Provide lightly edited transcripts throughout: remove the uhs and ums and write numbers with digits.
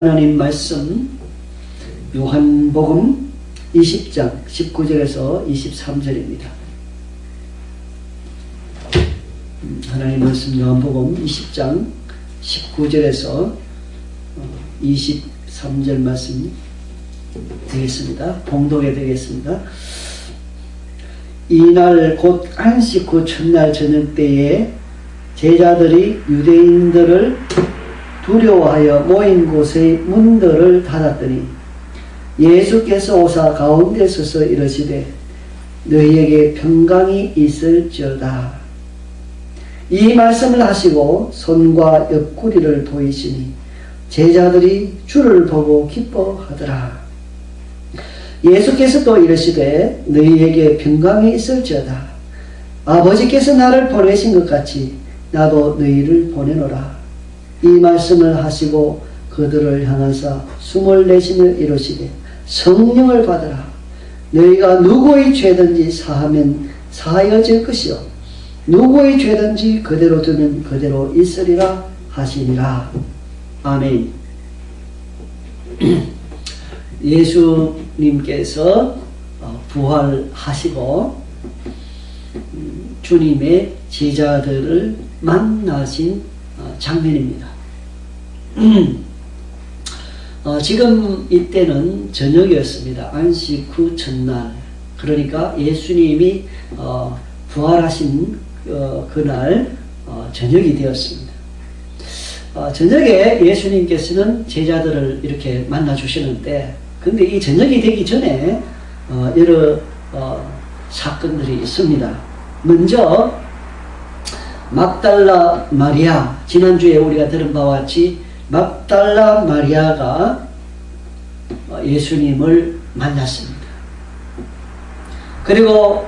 하나님 말씀 요한복음 20장 19절에서 23절입니다. 하나님 말씀 요한복음 20장 19절에서 23절 말씀 되겠습니다. 봉독해 되겠습니다. 이날 곧 안식 후 첫날 저녁 때에 제자들이 유대인들을 두려워하여 모인 곳의 문들을 닫았더니 예수께서 오사 가운데 서서 이르시되 너희에게 평강이 있을지어다. 이 말씀을 하시고 손과 옆구리를 보이시니 제자들이 주를 보고 기뻐하더라. 예수께서 또 이르시되 너희에게 평강이 있을지어다. 아버지께서 나를 보내신 것 같이 나도 너희를 보내노라. 이 말씀을 하시고 그들을 향하사 숨을 내쉬며 이르시되 성령을 받으라. 너희가 누구의 죄든지 사하면 사하여질 것이요 누구의 죄든지 그대로 두면 그대로 있으리라 하시니라. 아멘. 예수님께서 부활하시고 주님의 제자들을 만나신 장면입니다. 지금 이때는 저녁이었습니다. 안식 후 첫날. 그러니까 예수님이 부활하신 그날 저녁이 되었습니다. 저녁에 예수님께서는 제자들을 이렇게 만나 주시는데, 근데 이 저녁이 되기 전에 여러 사건들이 있습니다. 먼저 막달라 마리아, 지난주에 우리가 들은 바와 같이 막달라 마리아가 예수님을 만났습니다. 그리고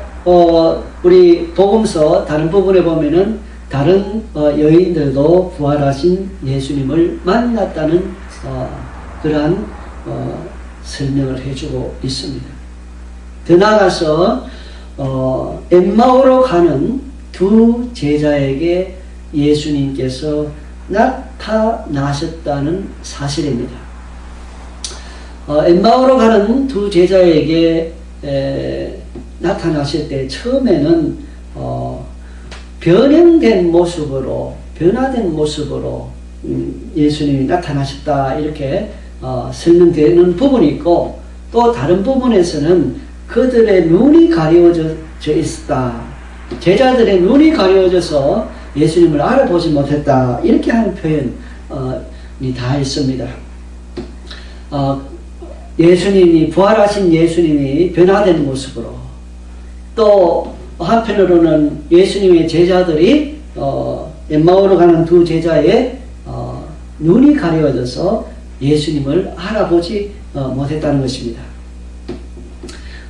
우리 복음서 다른 부분에 보면은 다른 여인들도 부활하신 예수님을 만났다는 그러한 설명을 해주고 있습니다. 더 나아가서 엠마오로 가는 두 제자에게 예수님께서 나타나셨다는 사실입니다. 엠마오로 가는 두 제자에게 나타나실 때 처음에는 변화된 모습으로 예수님이 나타나셨다 이렇게 설명되는 부분이 있고, 또 다른 부분에서는 그들의 눈이 가려져 있었다. 제자들의 눈이 가려져서 예수님을 알아보지 못했다 이렇게 하는 표현이 다 있습니다. 예수님이 부활하신 예수님이 변화된 모습으로, 또 한편으로는 예수님의 제자들이 엠마오로 가는 두 제자의 눈이 가려져서 예수님을 알아보지 못했다는 것입니다.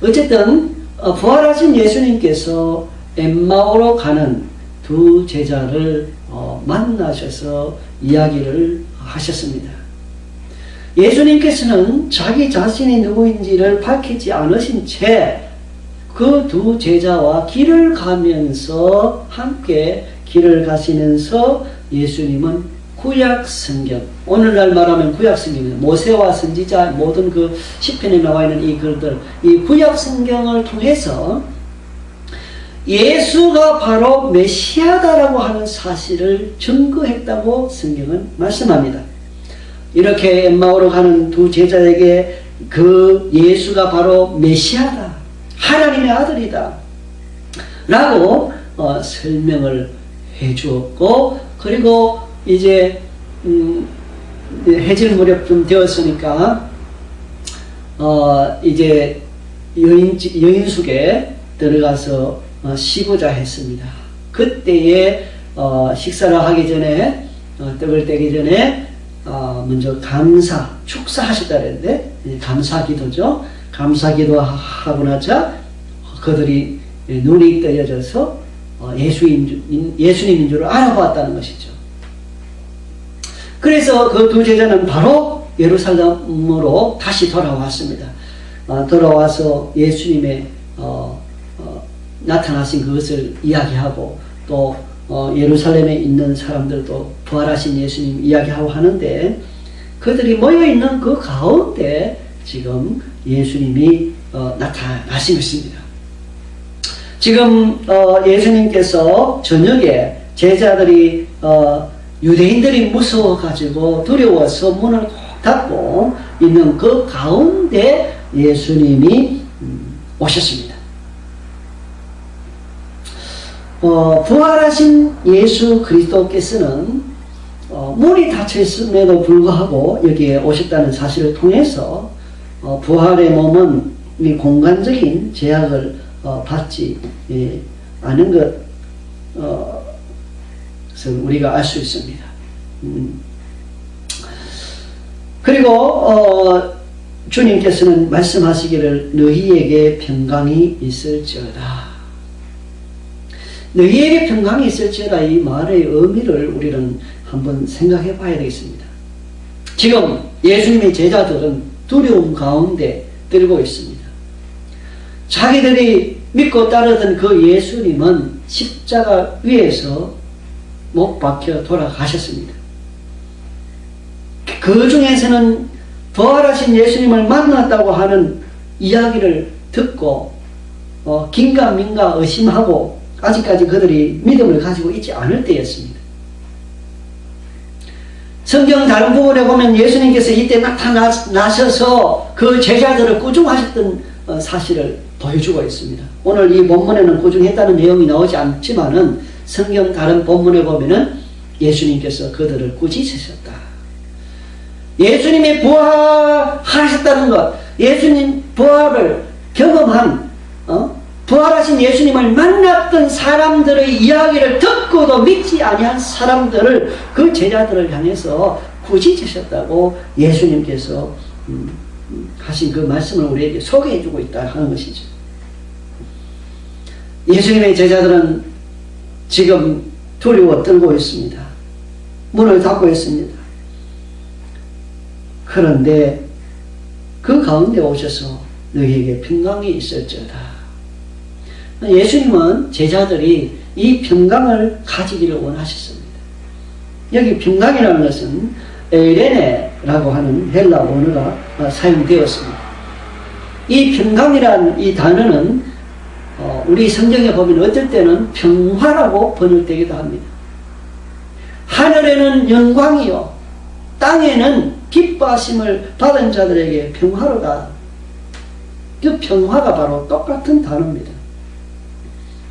어쨌든 부활하신 예수님께서 엠마오로 가는 두 제자를 만나셔서 이야기를 하셨습니다. 예수님께서는 자기 자신이 누구인지를 밝히지 않으신 채 그 두 제자와 길을 가면서 함께 길을 가시면서 예수님은 구약 성경, 오늘날 말하면 구약 성경입니다. 모세와 선지자 모든 그 시편에 나와 있는 이 글들, 이 구약 성경을 통해서 예수가 바로 메시아다라고 하는 사실을 증거했다고 성경은 말씀합니다. 이렇게 엠마오로 가는 두 제자에게 그 예수가 바로 메시아다, 하나님의 아들이다 라고 설명을 해 주었고, 그리고 이제 해질 무렵쯤 되었으니까 이제 여인숙에 들어가서 쉬고자 했습니다. 그때에 식사를 하기 전에 떡을 떼기 전에 먼저 축사하셨다 그랬는데, 감사기도죠. 감사기도 하자 그들이 눈이 떠져서 예수님인 줄 알아보았다는 것이죠. 그래서 그 두 제자는 바로 예루살렘으로 다시 돌아왔습니다. 돌아와서 예수님의 나타나신 그것을 이야기하고, 또 예루살렘에 있는 사람들도 부활하신 예수님 이야기하고 하는데, 그들이 모여있는 그 가운데 지금 예수님이 나타나신 것입니다. 지금 예수님께서 저녁에 제자들이 유대인들이 무서워가지고 두려워서 문을 꼭 닫고 있는 그 가운데 예수님이 오셨습니다. 부활하신 예수 그리스도께서는 문이 닫혀 있음에도 불구하고 여기에 오셨다는 사실을 통해서 부활의 몸은 이 공간적인 제약을 받지 않은 것을 우리가 알 수 있습니다. 그리고 주님께서는 말씀하시기를 너희에게 평강이 있을지어다. 너희에게 평강이 있을지어다, 이 말의 의미를 우리는 한번 생각해 봐야 되겠습니다. 지금 예수님의 제자들은 두려움 가운데 들고 있습니다. 자기들이 믿고 따르던 그 예수님은 십자가 위에서 못 박혀 돌아가셨습니다. 그 중에서는 부활하신 예수님을 만났다고 하는 이야기를 듣고 긴가민가 의심하고 아직까지 그들이 믿음을 가지고 있지 않을 때였습니다. 성경 다른 부분에 보면 예수님께서 이때 나타나셔서 그 제자들을 꾸중하셨던 사실을 보여주고 있습니다. 오늘 이 본문에는 꾸중했다는 내용이 나오지 않지만은 성경 다른 본문에 보면은 예수님께서 그들을 꾸짖으셨다. 예수님이 부활하셨다는 것, 예수님 부활을 경험한 부활하신 예수님을 만났던 사람들의 이야기를 듣고도 믿지 아니한 사람들을, 그 제자들을 향해서 꾸짖으셨다고 예수님께서 하신 그 말씀을 우리에게 소개해주고 있다 하는 것이죠. 예수님의 제자들은 지금 두려워 떨고 있습니다. 문을 닫고 있습니다. 그런데 그 가운데 오셔서 너희에게 평강이 있을지어다. 예수님은 제자들이 이 평강을 가지기를 원하셨습니다. 여기 평강이라는 것은 에이레네라고 하는 헬라 언어가 사용되었습니다. 이 평강이라는 이 단어는 우리 성경에 보면 어떨 때는 평화라고 번역되기도 합니다. 하늘에는 영광이요 땅에는 기뻐하심을 받은 자들에게 평화로다. 그 평화가 바로 똑같은 단어입니다.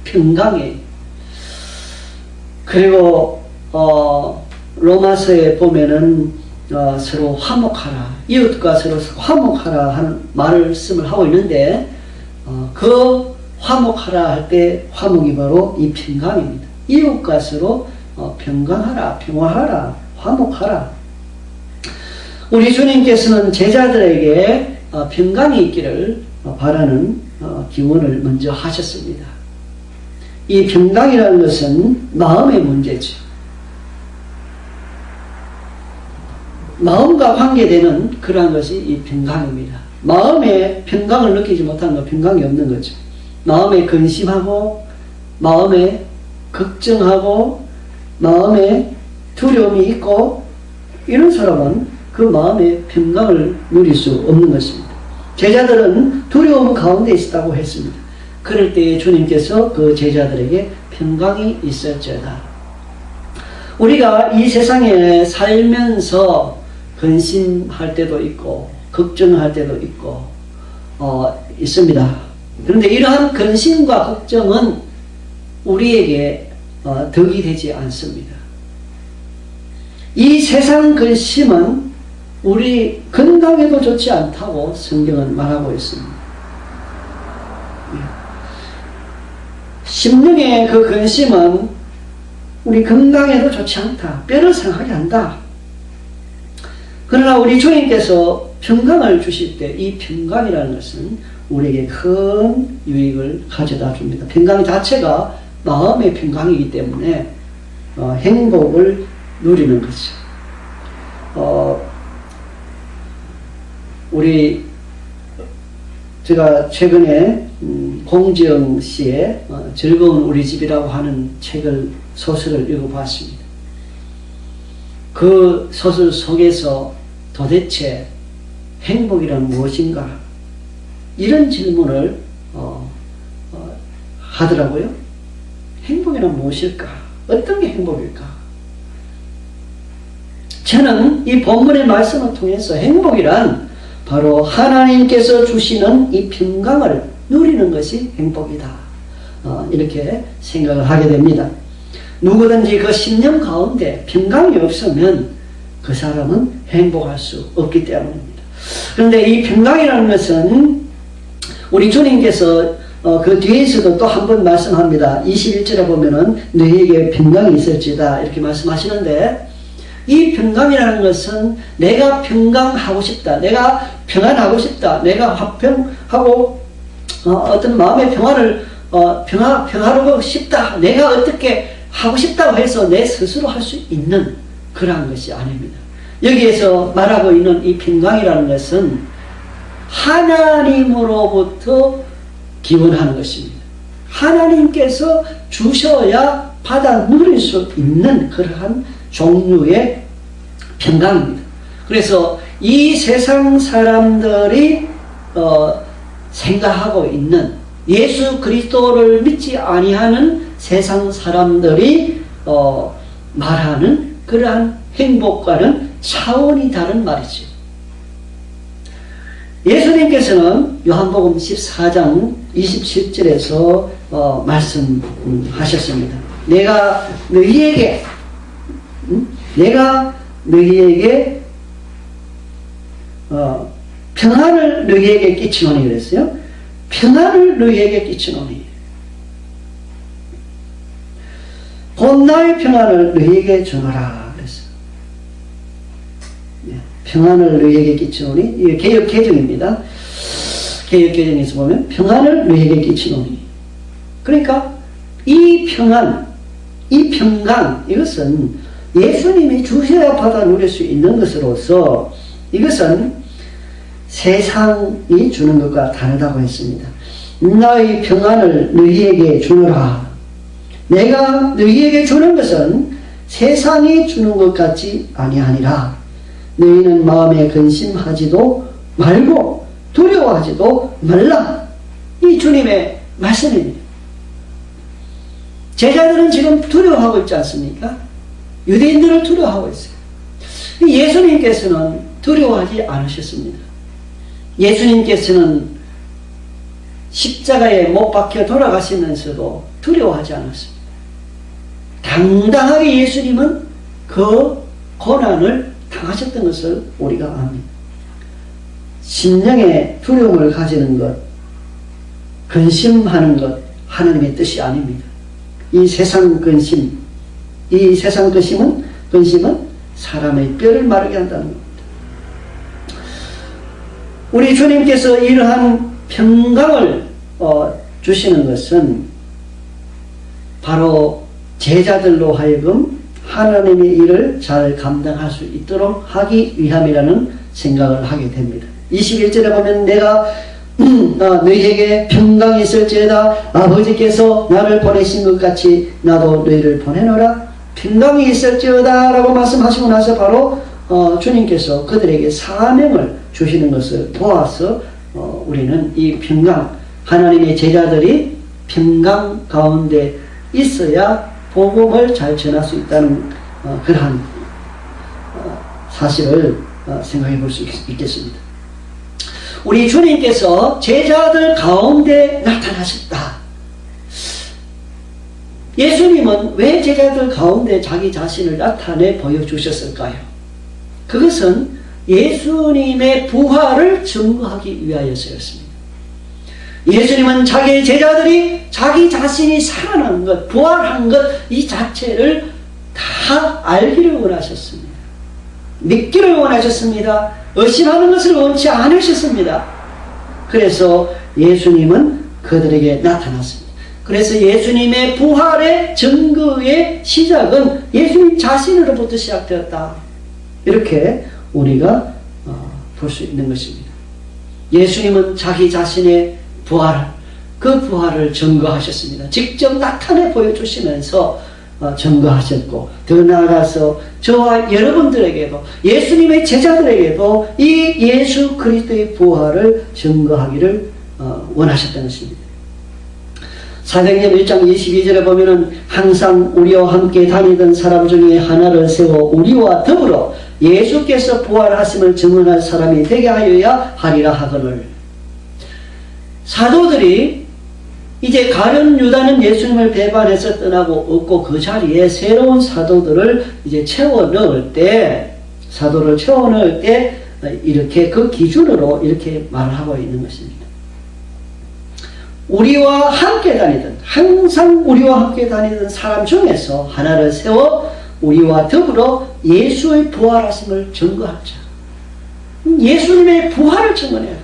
평강이. 그리고 로마서에 보면은 서로 화목하라, 이웃과 서로 화목하라 하는 말씀을 하고 있는데 그 화목하라 할 때 화목이 바로 이 평강입니다. 이웃과 서로 평강하라, 평화하라, 화목하라. 우리 주님께서는 제자들에게 평강이 있기를 바라는 기원을 먼저 하셨습니다. 이 평강이라는 것은 마음의 문제죠. 마음과 관계되는 그러한 것이 이 평강입니다. 마음에 평강을 느끼지 못하는 건 평강이 없는 거죠. 마음에 근심하고 마음에 걱정하고 마음에 두려움이 있고 이런 사람은 그 마음의 평강을 누릴 수 없는 것입니다. 제자들은 두려움 가운데 있었다고 했습니다. 그럴 때에 주님께서 그 제자들에게 평강이 있을지어다. 우리가 이 세상에 살면서 근심할 때도 있고 걱정할 때도 있고 있습니다. 그런데 이러한 근심과 걱정은 우리에게 덕이 되지 않습니다. 이 세상 근심은 우리 건강에도 좋지 않다고 성경은 말하고 있습니다. 심령의 그 근심은 우리 건강에도 좋지 않다. 뼈를 상하게 한다. 그러나 우리 주님께서 평강을 주실 때 이 평강이라는 것은 우리에게 큰 유익을 가져다 줍니다. 평강 자체가 마음의 평강이기 때문에 행복을 누리는 것이죠. 제가 최근에 공지영 씨의 즐거운 우리 집이라고 하는 소설을 읽어봤습니다. 그 소설 속에서 도대체 행복이란 무엇인가? 이런 질문을 하더라고요. 행복이란 무엇일까? 어떤 게 행복일까? 저는 이 본문의 말씀을 통해서 행복이란 바로 하나님께서 주시는 이 평강을 누리는 것이 행복이다. 이렇게 생각을 하게 됩니다. 누구든지 그 신념 가운데 평강이 없으면 그 사람은 행복할 수 없기 때문입니다. 그런데 이 평강이라는 것은 우리 주님께서 그 뒤에서도 또 한 번 말씀합니다. 21절에 보면은 너희에게 평강이 있을지다 이렇게 말씀하시는데, 이 평강이라는 것은 내가 평강하고 싶다, 내가 평안하고 싶다, 내가 화평하고 어떤 마음의 평화를 평화로고 싶다, 내가 어떻게 하고 싶다고 해서 내 스스로 할 수 있는 그러한 것이 아닙니다. 여기에서 말하고 있는 이 평강이라는 것은 하나님으로부터 기원하는 것입니다. 하나님께서 주셔야 받아 누릴 수 있는 그러한 종류의 평강입니다. 그래서 이 세상 사람들이 생각하고 있는 예수 그리스도를 믿지 아니하는 세상 사람들이 말하는 그러한 행복과는 차원이 다른 말이죠. 예수님께서는 요한복음 14장 27절에서 말씀하셨습니다. 내가 너희에게 평안을 너희에게 끼치노니 그랬어요. 평안을 너희에게 끼치노니 곧 나의 평안을 너희에게 주노라 그랬어요. 평안을 너희에게 끼치노니, 이게 개역개정입니다. 개역개정에서 보면 평안을 너희에게 끼치노니, 그러니까 이 평안, 이 평강, 이것은 예수님이 주셔야 받아 누릴 수 있는 것으로서 이것은 세상이 주는 것과 다르다고 했습니다. 나의 평안을 너희에게 주노라. 내가 너희에게 주는 것은 세상이 주는 것 같지 아니하니라. 너희는 마음에 근심하지도 말고 두려워하지도 말라. 이 주님의 말씀입니다. 제자들은 지금 두려워하고 있지 않습니까? 유대인들을 두려워하고 있어요. 예수님께서는 두려워하지 않으셨습니다. 예수님께서는 십자가에 못 박혀 돌아가시면서도 두려워하지 않았습니다. 당당하게 예수님은 그 고난을 당하셨던 것을 우리가 압니다. 심령에 두려움을 가지는 것, 근심하는 것, 하나님의 뜻이 아닙니다. 이 세상 근심, 이 세상 근심은 사람의 뼈를 마르게 한다는 겁니다. 우리 주님께서 이러한 평강을 주시는 것은 바로 제자들로 하여금 하나님의 일을 잘 감당할 수 있도록 하기 위함이라는 생각을 하게 됩니다. 21절에 보면 내가 너희에게 평강이 있을지어다. 아버지께서 나를 보내신 것 같이 나도 너희를 보내노라. 평강이 있을지어다 라고 말씀하시고 나서 바로 주님께서 그들에게 사명을 주시는 것을 보아서 우리는 이 평강, 하나님의 제자들이 평강 가운데 있어야 복음을 잘 전할 수 있다는 그러한 사실을 생각해 볼 수 있겠습니다. 우리 주님께서 제자들 가운데 나타나셨다. 예수님은 왜 제자들 가운데 자기 자신을 나타내 보여주셨을까요? 그것은 예수님의 부활을 증거하기 위하여서였습니다. 예수님은 자기의 제자들이 자기 자신이 살아난 것, 부활한 것, 이 자체를 다 알기를 원하셨습니다. 믿기를 원하셨습니다. 의심하는 것을 원치 않으셨습니다. 그래서 예수님은 그들에게 나타났습니다. 그래서 예수님의 부활의 증거의 시작은 예수님 자신으로부터 시작되었다. 이렇게 우리가 볼 수 있는 것입니다. 예수님은 자기 자신의 부활을, 그 부활을 증거하셨습니다. 직접 나타내 보여주시면서 증거하셨고, 더 나아가서 저와 여러분들에게도, 예수님의 제자들에게도 이 예수 그리스도의 부활을 증거하기를 원하셨다는 것입니다. 사도행전 1장 22절에 보면은 항상 우리와 함께 다니던 사람 중에 하나를 세워 우리와 더불어 예수께서 부활하심을 증언할 사람이 되게 하여야 하리라 하거늘. 사도들이 이제 가룟 유다는 예수님을 배반해서 떠나고 없고 그 자리에 새로운 사도들을 이제 채워 넣을 때, 사도를 채워 넣을 때 이렇게 그 기준으로 이렇게 말을 하고 있는 것입니다. 우리와 함께 다니던, 항상 우리와 함께 다니던 사람 중에서 하나를 세워 우리와 더불어 예수의 부활하심을 증거할 자. 예수님의 부활을 증언해야 돼.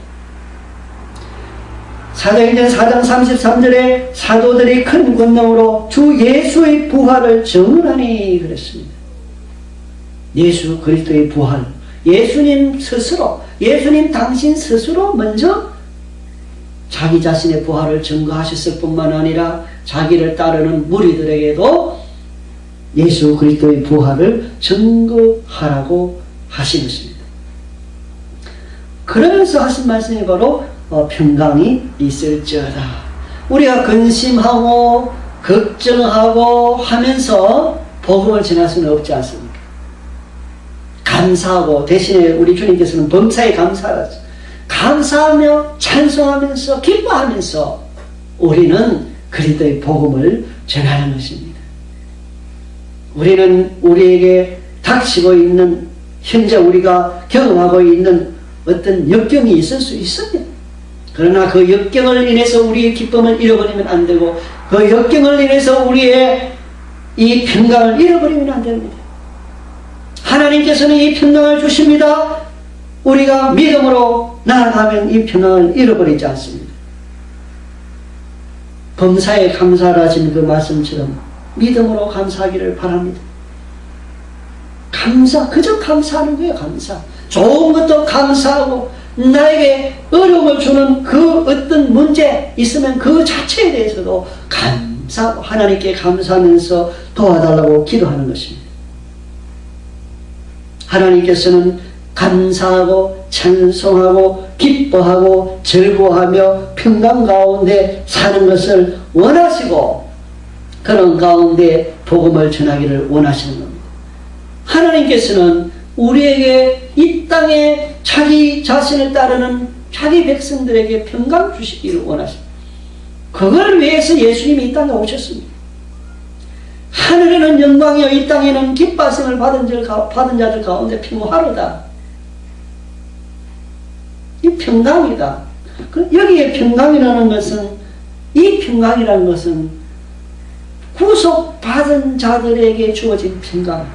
사도행전 4장 33절에 사도들이 큰 권능으로 주 예수의 부활을 증언하니 그랬습니다. 예수 그리스도의 부활, 예수님 스스로, 예수님 당신 스스로 먼저 자기 자신의 부활을 증거하셨을 뿐만 아니라 자기를 따르는 무리들에게도 예수 그리스도의 부활을 증거하라고 하신 것입니다. 그러면서 하신 말씀이 바로 평강이 있을지어다. 우리가 근심하고 걱정하고 하면서 복음을 전할 수는 없지 않습니까? 감사하고, 대신에 우리 주님께서는 범사에 감사하죠. 감사하며 찬송하면서 기뻐하면서 우리는 그리스도의 복음을 전하는 것입니다. 우리는 우리에게 닥치고 있는, 현재 우리가 경험하고 있는 어떤 역경이 있을 수 있습니다. 그러나 그 역경을 인해서 우리의 기쁨을 잃어버리면 안 되고, 그 역경을 인해서 우리의 이 평강을 잃어버리면 안 됩니다. 하나님께서는 이 평강을 주십니다. 우리가 믿음으로 나아가면 이 평강을 잃어버리지 않습니다. 범사에 감사하신 그 말씀처럼 믿음으로 감사하기를 바랍니다. 감사, 그저 감사하는 거예요. 감사. 좋은 것도 감사하고, 나에게 어려움을 주는 그 어떤 문제 있으면 그 자체에 대해서도 감사하고 하나님께 감사하면서 도와달라고 기도하는 것입니다. 하나님께서는 감사하고 찬송하고 기뻐하고 즐거워하며 평강 가운데 사는 것을 원하시고, 그런 가운데 복음을 전하기를 원하시는 겁니다. 하나님께서는 우리에게 이 땅에 자기 자신을 따르는 자기 백성들에게 평강 주시기를 원하십니다. 그걸 위해서 예수님이 이 땅에 오셨습니다. 하늘에는 영광이요 이 땅에는 기뻐하심을 받은 자들 가운데 평화로다. 이 평강이다. 여기에 평강이라는 것은, 이 평강이라는 것은 구속받은 자들에게 주어진 평강,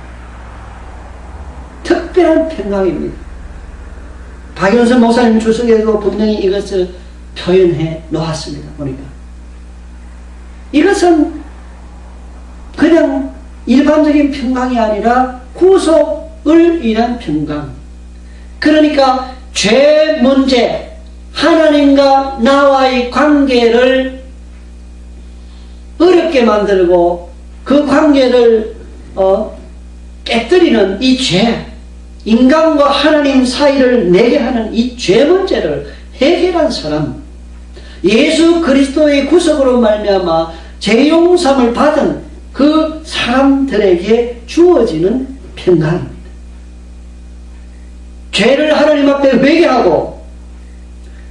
특별한 평강입니다. 박영선 목사님 주석에도 분명히 이것을 표현해 놓았습니다. 보니까 이것은 그냥 일반적인 평강이 아니라 구속을 위한 평강. 그러니까 죄 문제, 하나님과 나와의 관계를 어렵게 만들고 그 관계를 깨뜨리는 이 죄, 인간과 하나님 사이를 내게 하는 이 죄 문제를 해결한 사람, 예수 그리스도의 구속으로 말미암아 죄 용서함을 받은 그 사람들에게 주어지는 평강입니다. 죄를 하나님 앞에 회개하고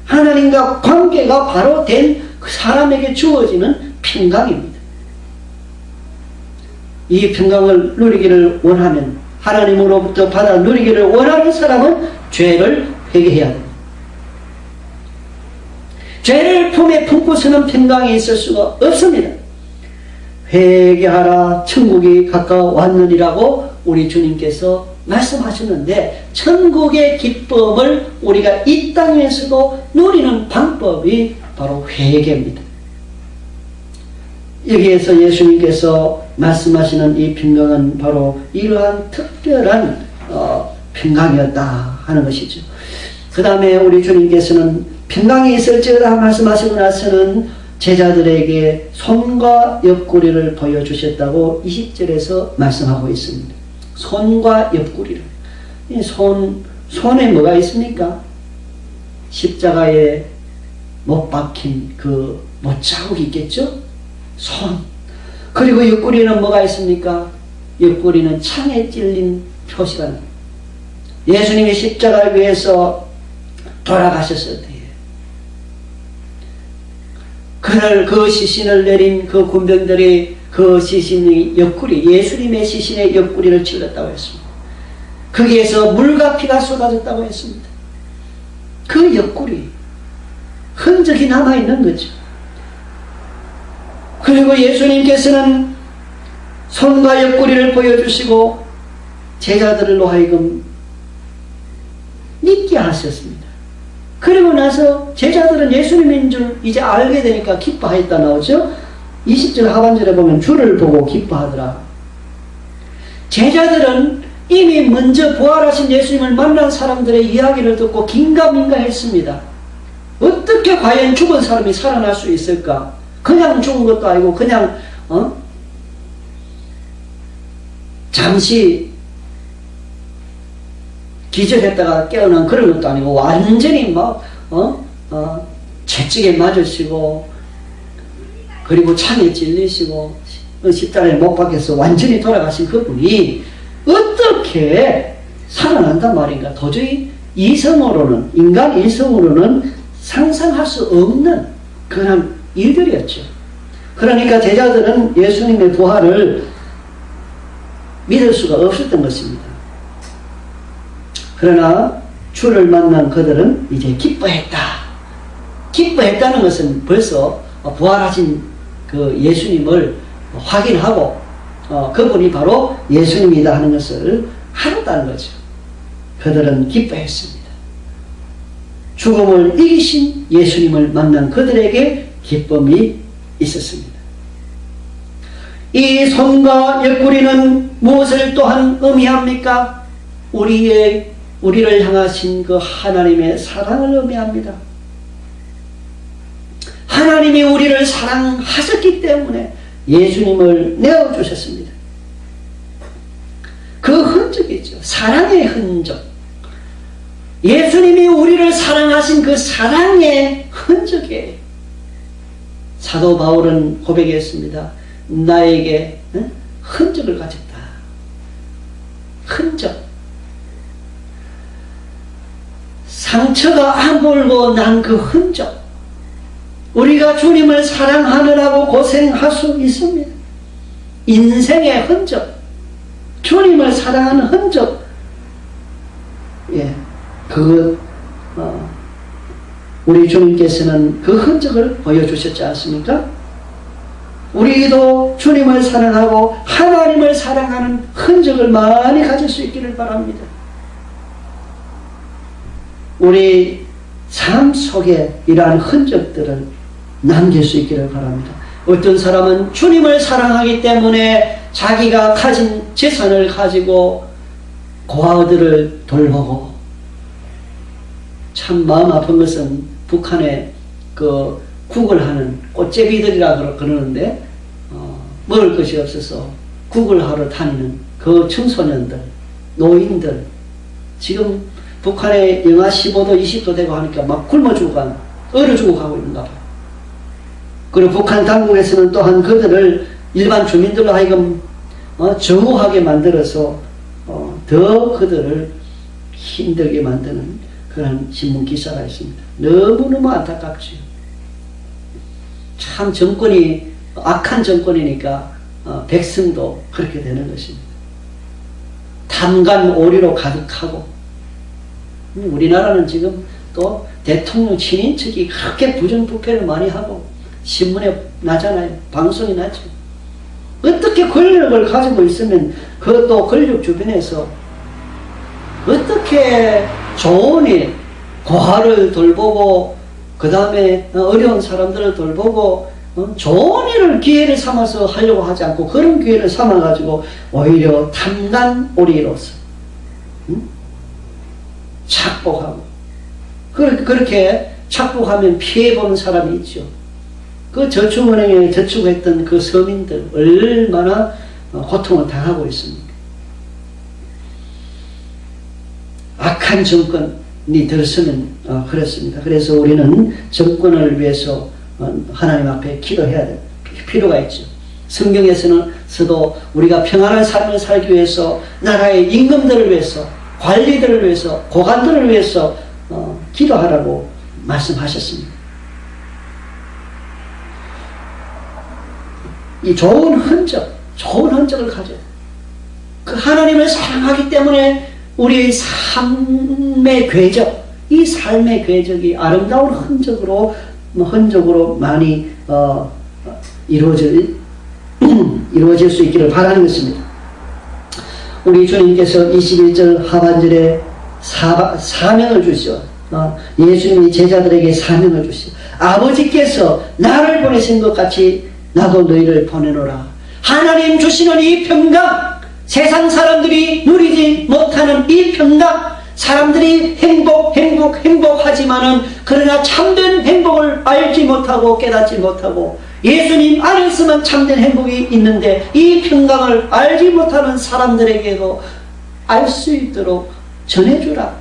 하나님과 관계가 바로 된 그 사람에게 주어지는 평강입니다. 이 평강을 누리기를 원하면, 하나님으로부터 받아 누리기를 원하는 사람은 죄를 회개해야 됩니다. 죄를 품에 품고서는 평강이 있을 수가 없습니다. 회개하라 천국이 가까워왔느니라고 우리 주님께서 말씀하셨는데, 천국의 기쁨을 우리가 이 땅에서도 누리는 방법이 바로 회개입니다. 여기에서 예수님께서 말씀하시는 이 평강은 바로 이러한 특별한 평강이었다 하는 것이죠. 그 다음에 우리 주님께서는 평강이 있을지어다 말씀하시고 나서는 제자들에게 손과 옆구리를 보여주셨다고 20절에서 말씀하고 있습니다. 손과 옆구리를. 이 손에 뭐가 있습니까? 십자가에 못 박힌 그 못자국이 있겠죠? 손. 그리고 옆구리는 뭐가 있습니까? 옆구리는 창에 찔린 표시가 납니다. 예수님이 십자가를 위해서 돌아가셨을 때에 그날 그 시신을 내린 그 군병들이 그 시신의 옆구리, 예수님의 시신의 옆구리를 찔렀다고 했습니다. 거기에서 물과 피가 쏟아졌다고 했습니다. 그 옆구리 흔적이 남아있는 거죠. 그리고 예수님께서는 손과 옆구리를 보여주시고 제자들로 하여금 믿게 하셨습니다. 그리고 나서 제자들은 예수님인 줄 이제 알게 되니까 기뻐하였다 나오죠. 20절 하반절에 보면 주를 보고 기뻐하더라. 제자들은 이미 먼저 부활하신 예수님을 만난 사람들의 이야기를 듣고 긴가민가했습니다. 어떻게 과연 죽은 사람이 살아날 수 있을까? 그냥 죽은 것도 아니고 그냥 잠시 기절했다가 깨어난 그런 것도 아니고 완전히 막 채찍에 맞으시고 그리고 창에 찔리시고 십자가에 못 박혀서 완전히 돌아가신 그분이 어떻게 살아난단 말인가? 도저히 이성으로는, 인간 이성으로는 상상할 수 없는 그런 일들이었죠. 그러니까 제자들은 예수님의 부활을 믿을 수가 없었던 것입니다. 그러나 주를 만난 그들은 이제 기뻐했다. 기뻐했다는 것은 벌써 부활하신 그 예수님을 확인하고 그분이 바로 예수님이다 하는 것을 알았다는 거죠. 그들은 기뻐했습니다. 죽음을 이기신 예수님을 만난 그들에게 기쁨이 있었습니다. 이 손과 옆구리는 무엇을 또한 의미합니까? 우리를 향하신 그 하나님의 사랑을 의미합니다. 하나님이 우리를 사랑하셨기 때문에 예수님을 내어주셨습니다. 그 흔적이죠. 사랑의 흔적. 예수님이 우리를 사랑하신 그 사랑의 흔적이에요. 사도 바울은 고백했습니다. 나에게 흔적을 가졌다. 흔적. 상처가 아물고 난 그 흔적. 우리가 주님을 사랑하느라고 고생할 수 있습니다. 인생의 흔적. 주님을 사랑하는 흔적. 예, 우리 주님께서는 그 흔적을 보여주셨지 않습니까? 우리도 주님을 사랑하고 하나님을 사랑하는 흔적을 많이 가질 수 있기를 바랍니다. 우리 삶 속에 이러한 흔적들을 남길 수 있기를 바랍니다. 어떤 사람은 주님을 사랑하기 때문에 자기가 가진 재산을 가지고 고아들을 돌보고, 참 마음 아픈 것은 북한에 그 국을 하는 꽃제비들이라 그러는데 먹을 것이 없어서 국을 하러 다니는 그 청소년들, 노인들, 지금 북한에 영하 15도 20도 되고 하니까 막 굶어 죽어가고 얼어 죽어가고 있는가 봐요. 그리고 북한 당국에서는 또한 그들을 일반 주민들로 하여금 정오하게 만들어서 더 그들을 힘들게 만드는 그런 신문 기사가 있습니다. 너무너무 안타깝죠. 참 정권이 악한 정권이니까 백성도 그렇게 되는 것입니다. 탐관 오리로 가득하고, 우리나라는 지금 또 대통령 친인척이 그렇게 부정부패를 많이 하고 신문에 나잖아요. 방송이 나죠. 어떻게 권력을 가지고 있으면 그것도 권력 주변에서 어떻게 좋은 일, 고아를 돌보고 그 다음에 어려운 사람들을 돌보고 좋은 일을 기회를 삼아서 하려고 하지 않고 그런 기회를 삼아가지고 오히려 탐난 오리로서 착복하고, 그렇게 착복하면 피해보는 사람이 있죠. 그 저축은행에 저축했던 그 서민들 얼마나 고통을 당하고 있습니까? 악한 정권이 들어서면 그렇습니다. 그래서 우리는 정권을 위해서 하나님 앞에 기도해야 될 필요가 있죠. 성경에서도 우리가 평안한 삶을 살기 위해서 나라의 임금들을 위해서, 관리들을 위해서, 고관들을 위해서 기도하라고 말씀하셨습니다. 이 좋은 흔적을 가져요. 그 하나님을 사랑하기 때문에 우리의 삶의 궤적, 이 삶의 궤적이 아름다운 흔적으로 많이 이루어질 수 있기를 바라는 것입니다. 우리 주님께서 21절 하반절에 사명을 주시죠. 예수님이 제자들에게 사명을 주시죠. 아버지께서 나를 보내신 것 같이 나도 너희를 보내노라. 하나님 주시는 이 평강, 세상 사람들이 누리지 못하는 이 평강, 사람들이 행복하지만은 그러나 참된 행복을 알지 못하고 깨닫지 못하고 예수님 안에서만 참된 행복이 있는데 이 평강을 알지 못하는 사람들에게도 알 수 있도록 전해주라.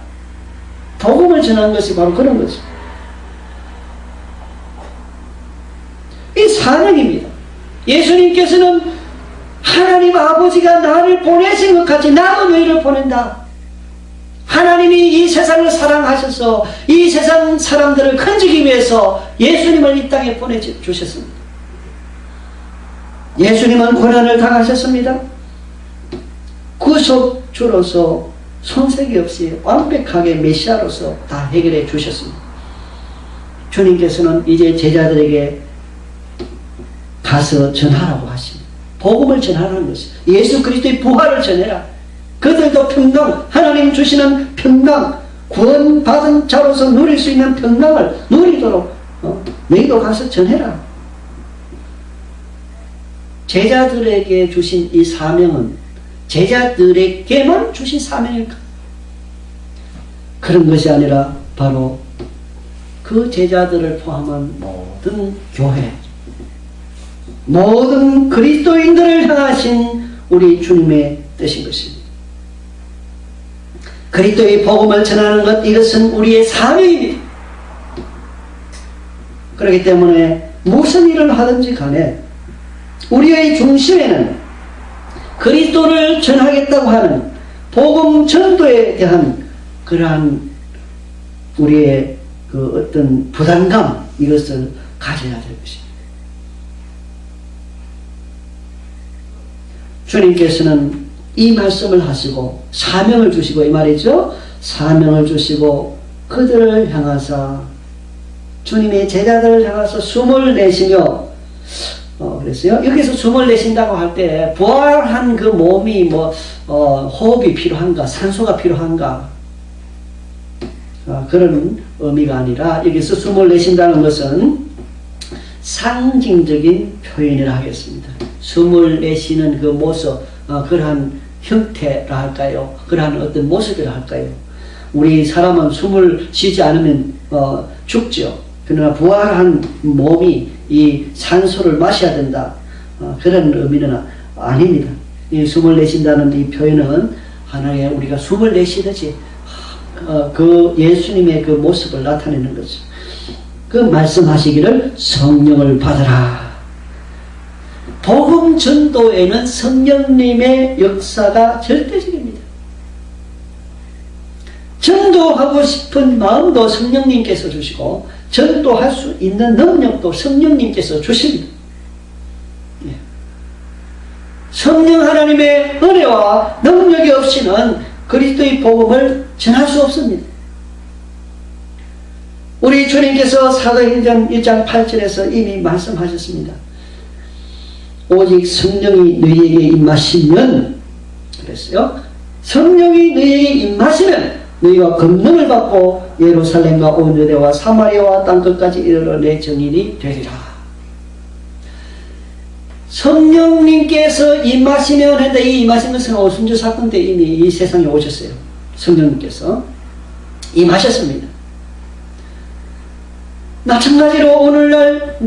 복음을 전하는 것이 바로 그런 것입니다. 이 사명입니다. 예수님께서는 하나님 아버지가 나를 보내신 것 같이 나도 너희를 보낸다. 하나님이 이 세상을 사랑하셔서 이 세상 사람들을 건지기 위해서 예수님을 이 땅에 보내주셨습니다. 예수님은 고난을 당하셨습니다. 구속주로서 손색이 없이 완벽하게 메시아로서 다 해결해 주셨습니다. 주님께서는 이제 제자들에게 가서 전하라고 하십니다. 복음을 전하라는 것이죠. 예수 그리스도의 부활을 전해라. 그들도 평강, 하나님 주시는 평강, 구원받은 자로서 누릴 수 있는 평강을 누리도록 너희도 가서 전해라. 제자들에게 주신 이 사명은 제자들에게만 주신 사명일까? 그런 것이 아니라 바로 그 제자들을 포함한 모든 교회, 모든 그리스도인들을 향하신 우리 주님의 뜻인 것입니다. 그리스도의 복음을 전하는 것, 이것은 우리의 사명입니다. 그렇기 때문에 무슨 일을 하든지 간에 우리의 중심에는 그리스도를 전하겠다고 하는 복음 전도에 대한 그러한 우리의 그 어떤 부담감, 이것을 가져야 될 것입니다. 주님께서는 이 말씀을 하시고 사명을 주시고, 이 말이죠. 사명을 주시고 그들을 향하사, 주님의 제자들을 향하사 숨을 내쉬며, 그랬어요. 여기서 숨을 내쉰다고 할 때 부활한 그 몸이 호흡이 필요한가, 산소가 필요한가, 그런 의미가 아니라 여기서 숨을 내쉰다는 것은 상징적인 표현이라 하겠습니다. 숨을 내쉬는 그 모습, 그러한 형태라 할까요? 그러한 어떤 모습이라 할까요? 우리 사람은 숨을 쉬지 않으면 죽죠. 그러나 부활한 몸이 이 산소를 마셔야 된다, 그런 의미는 아닙니다. 이 숨을 내쉰다는 이 표현은 하나의 우리가 숨을 내쉬듯이 그 예수님의 그 모습을 나타내는 거죠. 그 말씀하시기를 성령을 받으라. 복음 전도에는 성령님의 역사가 절대적입니다. 전도하고 싶은 마음도 성령님께서 주시고 전도할 수 있는 능력도 성령님께서 주십니다. 성령 하나님의 은혜와 능력이 없이는 그리스도의 복음을 전할 수 없습니다. 우리 주님께서 사도행전 1장 8절에서 이미 말씀하셨습니다. 오직 성령이 너희에게 임하시면, 그랬어요. 성령이 너희에게 임하시면 너희가 권능을 받고 예루살렘과 온 유대와 사마리아와 땅끝까지 이르러 내 증인이 되리라. 성령님께서 임하시면 했는데, 이 임하신 것은 오순절 사건 때 이미 이 세상에 오셨어요. 성령님께서 임하셨습니다. 마찬가지로 오늘날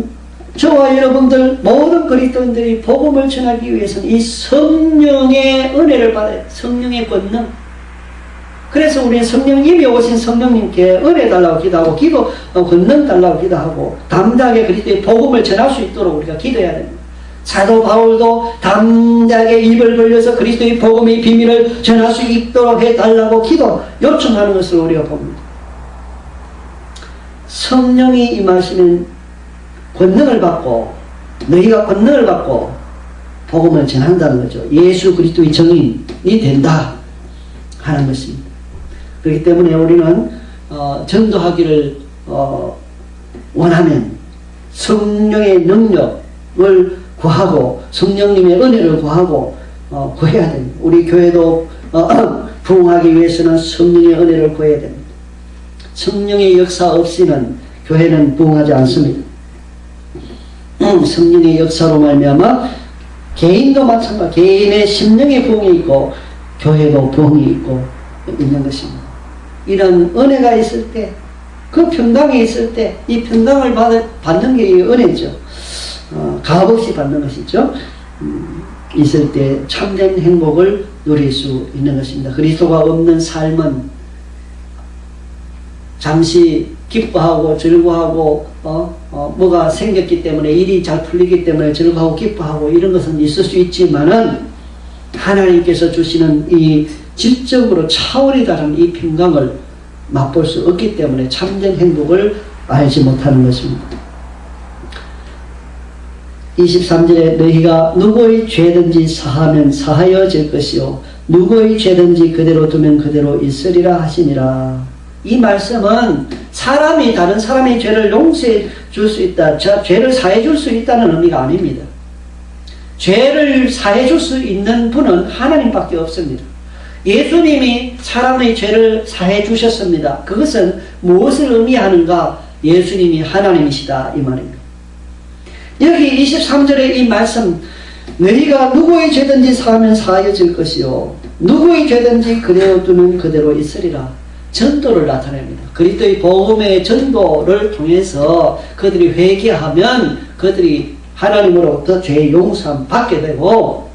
저와 여러분들 모든 그리스도인들이 복음을 전하기 위해서는 이 성령의 은혜를 받아야, 성령의 권능. 그래서 우리는 성령님이 오신 성령님께 은혜 달라고 기도하고, 권능 달라고 기도하고, 담대하게 그리스도의 복음을 전할 수 있도록 우리가 기도해야 됩니다. 사도 바울도 담대하게 입을 벌려서 그리스도의 복음의 비밀을 전할 수 있도록 해달라고 요청하는 것을 우리가 봅니다. 성령이 임하시는 권능을 받고, 너희가 권능을 받고 복음을 전한다는 거죠. 예수 그리스도의 증인이 된다 하는 것입니다. 그렇기 때문에 우리는 전도하기를 원하면 성령의 능력을 구하고 성령님의 은혜를 구하고 구해야 됩니다. 우리 교회도 부흥하기 위해서는 성령의 은혜를 구해야 됩니다. 성령의 역사 없이는 교회는 부흥하지 않습니다. 성령의 역사로 말미암아 개인도 마찬가지, 개인의 심령의 부흥이 있고 교회도 부흥이 있고 있는 것입니다. 이런 은혜가 있을 때, 그 평강이 있을 때, 이 평강을 받는 게 이 은혜죠. 값없이 받는 것이죠. 있을 때 참된 행복을 누릴 수 있는 것입니다. 그리스도가 없는 삶은 잠시 기뻐하고 즐거워하고 뭐가 생겼기 때문에, 일이 잘 풀리기 때문에 즐거워하고 기뻐하고 이런 것은 있을 수 있지만은 하나님께서 주시는 이 질적으로 차원이 다른 이 평강을 맛볼 수 없기 때문에 참된 행복을 알지 못하는 것입니다. 23절에 너희가 누구의 죄든지 사하면 사하여질 것이요 누구의 죄든지 그대로 두면 그대로 있으리라 하시니라. 이 말씀은 사람이 다른 사람의 죄를 용서해 줄 수 있다, 죄를 사해 줄 수 있다는 의미가 아닙니다. 죄를 사해 줄 수 있는 분은 하나님밖에 없습니다. 예수님이 사람의 죄를 사해 주셨습니다. 그것은 무엇을 의미하는가? 예수님이 하나님이시다 이 말입니다. 여기 23절의 이 말씀, 너희가 누구의 죄든지 사하면 사하여질 것이요 누구의 죄든지 그대로 두면 그대로 있으리라. 전도를 나타냅니다. 그리스도의 복음의 전도를 통해서 그들이 회개하면 그들이 하나님으로부터 죄의 용서함 받게 되고,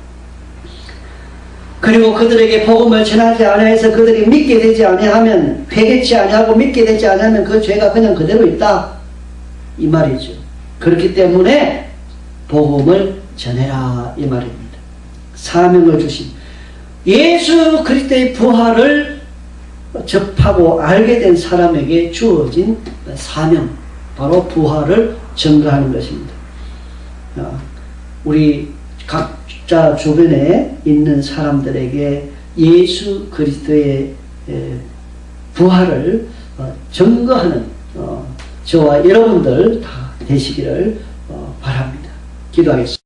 그리고 그들에게 복음을 전하지 않아서 그들이 믿게 되지 아니하면, 회개치 아니하고 믿게 되지 않으면 그 죄가 그냥 그대로 있다 이 말이죠. 그렇기 때문에 복음을 전해라 이 말입니다. 사명을 주신 예수 그리스도의 부활을 접하고 알게 된 사람에게 주어진 사명, 바로 부활을 전가하는 것입니다. 우리 각자 주변에 있는 사람들에게 예수 그리스도의 부활을 전가하는 저와 여러분들 다 되시기를 바랍니다. 기도하겠습니다.